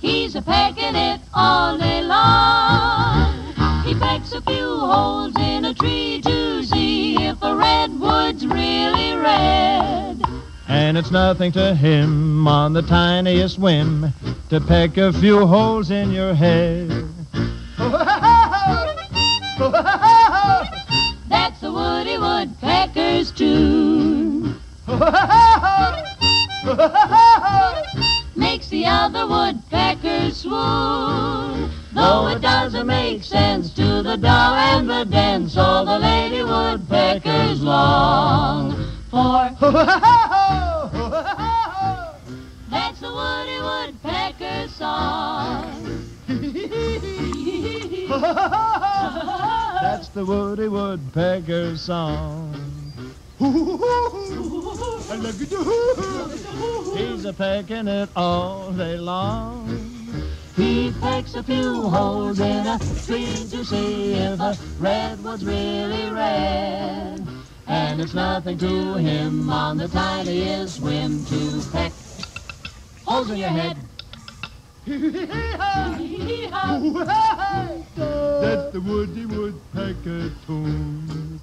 He's a pecking it all day long. He pecks a few holes in a tree to see if a redwood's really red. And it's nothing to him on the tiniest whim to peck a few holes in your head. That's the Woody Woodpecker's tune. Makes the other woodpeckers swoon. Though it doesn't make sense to the dow and the dents, all the lady woodpeckers long for. That's the Woody Woodpecker's song. That's the Woody Woodpecker's song. He's a pecking it all day long. He pecks a few holes in a tree to see if a redwood's really red. And it's nothing to him on the tiniest whim to peck holes in your head. That's the Woody Woodpecker tune.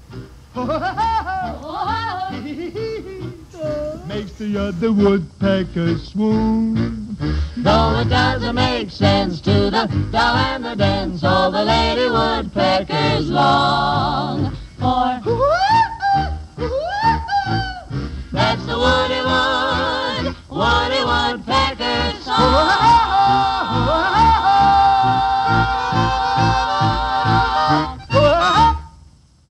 Makes the other woodpecker swoon. Though it doesn't make sense to the dow and the dents, all the lady woodpeckers long for. That's the Woody Wood, Woody